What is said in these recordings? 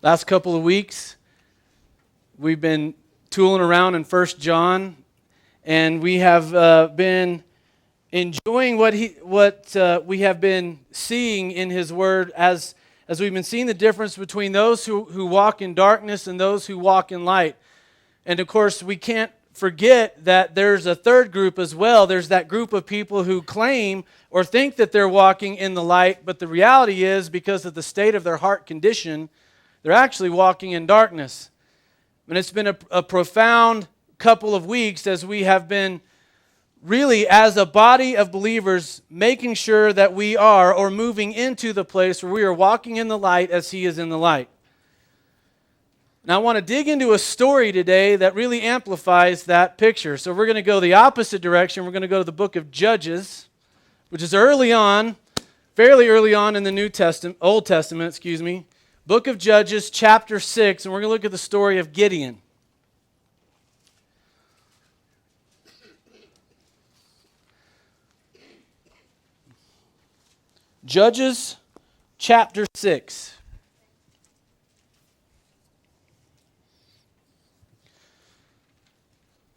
Last couple of weeks, we've been tooling around in 1 John, and we have been enjoying what we have been seeing in His Word as we've been seeing the difference between those who walk in darkness and those who walk in light. And of course, we can't forget that there's a third group as well. There's that group of people who claim or think that they're walking in the light, but the reality is, because of the state of their heart condition, they're actually walking in darkness. And it's been a profound couple of weeks as we have been really, as a body of believers, making sure that we are, or moving into the place where we are walking in the light as He is in the light. Now, I want to dig into a story today that really amplifies that picture. So we're going to go the opposite direction. We're going to go to the book of Judges, which is fairly early on in the Old Testament. Book of Judges, chapter 6, and we're going to look at the story of Gideon. Judges, chapter 6.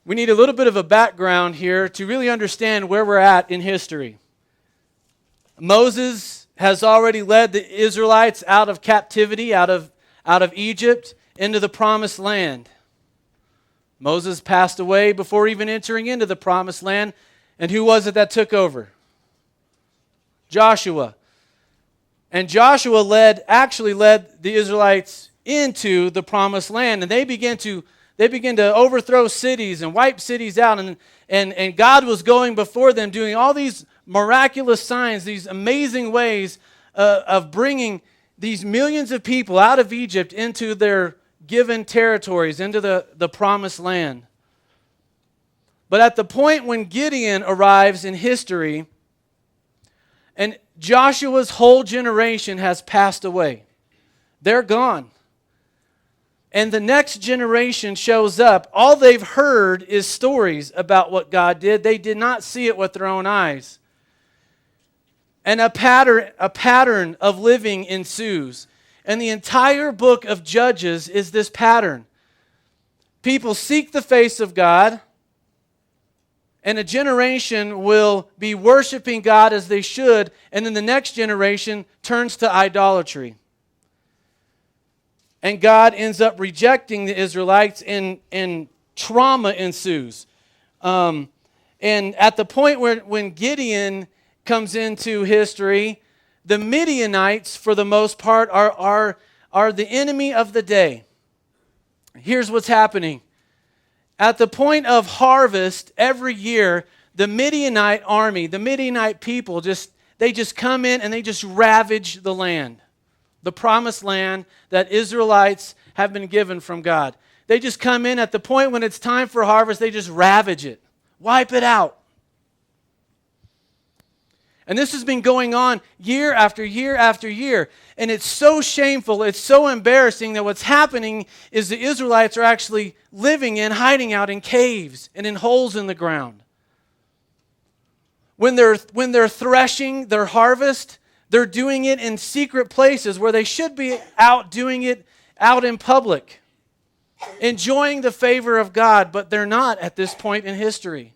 We need a little bit of a background here to really understand where we're at in history. Moses has already led the Israelites out of captivity, out of Egypt, into the promised land. Moses passed away before even entering into the promised land. And who was it that took over? Joshua. And Joshua actually led the Israelites into the promised land. And they began to overthrow cities and wipe cities out. And God was going before them, doing all these miraculous signs, these amazing ways of bringing these millions of people out of Egypt into their given territories, into the promised land. But at the point when Gideon arrives in history, and Joshua's whole generation has passed away. They're gone. And the next generation shows up. All they've heard is stories about what God did. They did not see it with their own eyes. And a pattern of living ensues. And the entire book of Judges is this pattern. People seek the face of God, and a generation will be worshiping God as they should, and then the next generation turns to idolatry. And God ends up rejecting the Israelites, and trauma ensues. And at the point when Gideon comes into history, the Midianites, for the most part, are the enemy of the day. Here's what's happening. At the point of harvest every year, the Midianite army, the Midianite people, they just come in and they just ravage the land. The promised land that Israelites have been given from God. They just come in at the point when it's time for harvest, they just ravage it. Wipe it out. And this has been going on year after year after year. And it's so shameful, it's so embarrassing that what's happening is the Israelites are actually hiding out in caves and in holes in the ground. When they're threshing their harvest, they're doing it in secret places where they should be out doing it out in public, enjoying the favor of God, but they're not at this point in history.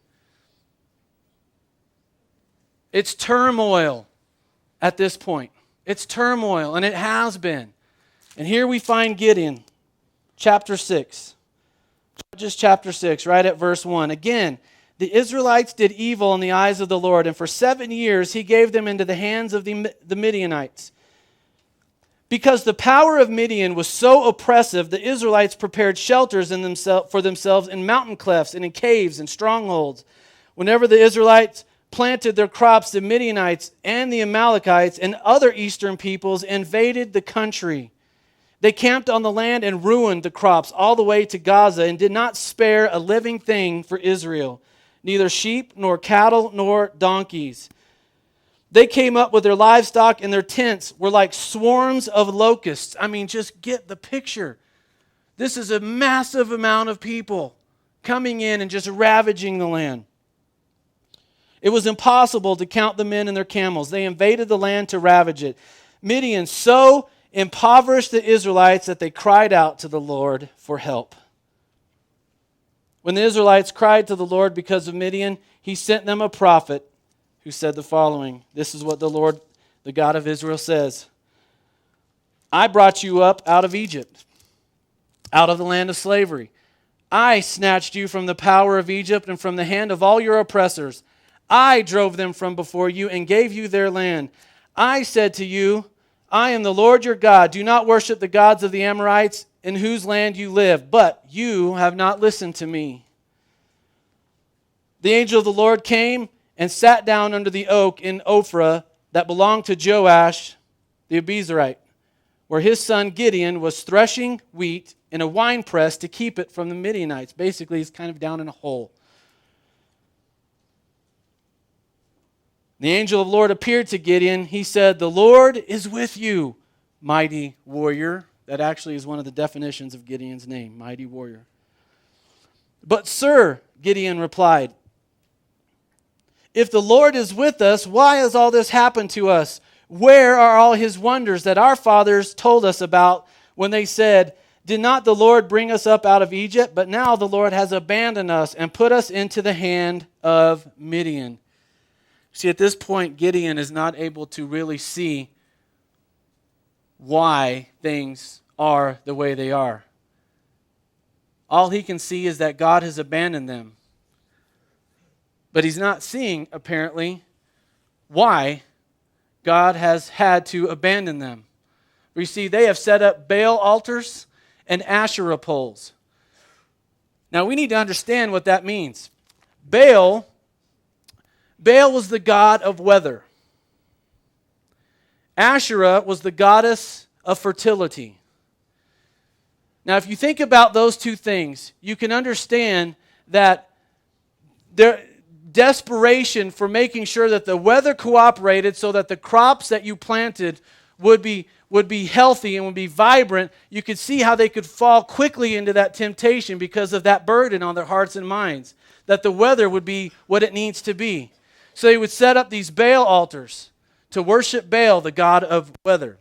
It's turmoil at this point. It's turmoil, and it has been. And here we find Gideon, chapter 6. Judges chapter 6, right at verse 1. Again, the Israelites did evil in the eyes of the Lord, and for 7 years He gave them into the hands of the Midianites. Because the power of Midian was so oppressive, the Israelites prepared shelters for themselves in mountain clefts and in caves and strongholds. Whenever the Israelites planted their crops, the Midianites and the Amalekites and other eastern peoples invaded the country. They camped on the land and ruined the crops all the way to Gaza and did not spare a living thing for Israel, neither sheep nor cattle nor donkeys. They came up with their livestock, and their tents were like swarms of locusts. I mean, just get the picture. This is a massive amount of people coming in and just ravaging the land. It was impossible to count the men and their camels. They invaded the land to ravage it. Midian so impoverished the Israelites that they cried out to the Lord for help. When the Israelites cried to the Lord because of Midian, he sent them a prophet who said the following. This is what the Lord, the God of Israel, says. I brought you up out of Egypt, out of the land of slavery. I snatched you from the power of Egypt and from the hand of all your oppressors. I drove them from before you and gave you their land. I said to you, I am the Lord your God. Do not worship the gods of the Amorites in whose land you live. But you have not listened to me. The angel of the Lord came and sat down under the oak in Ophrah that belonged to Joash the Abiezrite, where his son Gideon was threshing wheat in a winepress to keep it from the Midianites. Basically, he's kind of down in a hole. The angel of the Lord appeared to Gideon. He said, the Lord is with you, mighty warrior. That actually is one of the definitions of Gideon's name, mighty warrior. But sir, Gideon replied, if the Lord is with us, why has all this happened to us? Where are all his wonders that our fathers told us about when they said, did not the Lord bring us up out of Egypt? But now the Lord has abandoned us and put us into the hand of Midian. See, at this point, Gideon is not able to really see why things are the way they are. All he can see is that God has abandoned them. But he's not seeing, apparently, why God has had to abandon them. You see, they have set up Baal altars and Asherah poles. Now, we need to understand what that means. Baal was the god of weather. Asherah was the goddess of fertility. Now, if you think about those two things, you can understand that their desperation for making sure that the weather cooperated so that the crops that you planted would be healthy and would be vibrant. You could see how they could fall quickly into that temptation because of that burden on their hearts and minds, that the weather would be what it needs to be. So they would set up these Baal altars to worship Baal, the god of weather.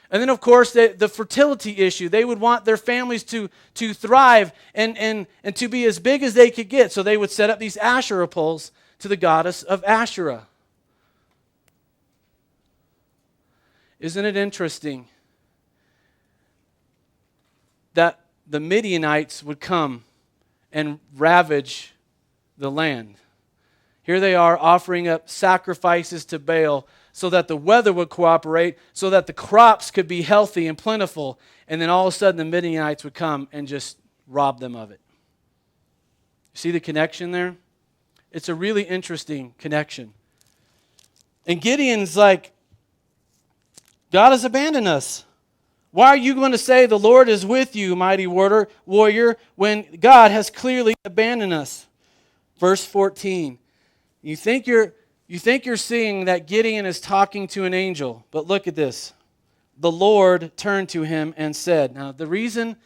And then, of course, the fertility issue. They would want their families to thrive and to be as big as they could get. So they would set up these Asherah poles to the goddess of Asherah. Isn't it interesting that the Midianites would come and ravage the land? Here they are offering up sacrifices to Baal so that the weather would cooperate, so that the crops could be healthy and plentiful, and then all of a sudden the Midianites would come and just rob them of it. See the connection there? It's a really interesting connection. And Gideon's like, God has abandoned us. Why are you going to say the Lord is with you, mighty warrior, when God has clearly abandoned us? Verse 14. You think you're seeing that Gideon is talking to an angel, but look at this. The Lord turned to him and said. Now, the reason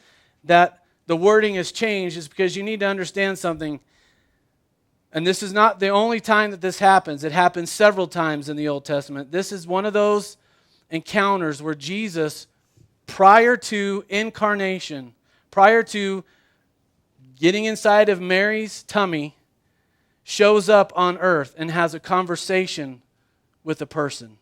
that the wording has changed is because you need to understand something. And this is not the only time that this happens. It happens several times in the Old Testament. This is one of those encounters where Jesus, prior to incarnation, prior to getting inside of Mary's tummy, shows up on earth and has a conversation with a person.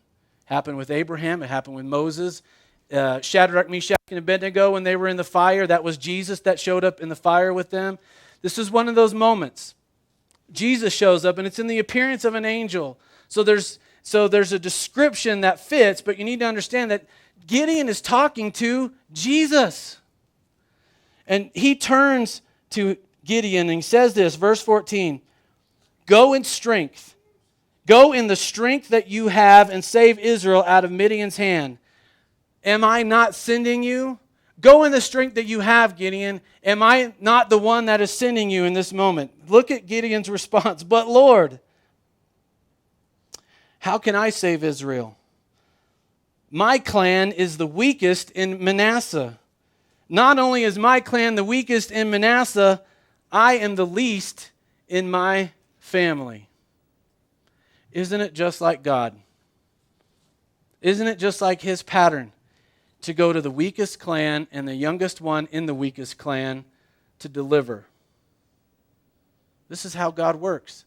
Happened with Abraham. It happened with Moses. Shadrach, Meshach, and Abednego, when they were in the fire, that was Jesus that showed up in the fire with them. This is one of those moments. Jesus shows up, and it's in the appearance of an angel. So there's a description that fits, but you need to understand that Gideon is talking to Jesus. And he turns to Gideon and he says this, verse 14, go in strength. Go in the strength that you have and save Israel out of Midian's hand. Am I not sending you? Go in the strength that you have, Gideon. Am I not the one that is sending you in this moment? Look at Gideon's response. But Lord, how can I save Israel? My clan is the weakest in Manasseh. Not only is my clan the weakest in Manasseh, I am the least in my family. Isn't it just like God? Isn't it just like his pattern to go to the weakest clan and the youngest one in the weakest clan to deliver? This is how God works.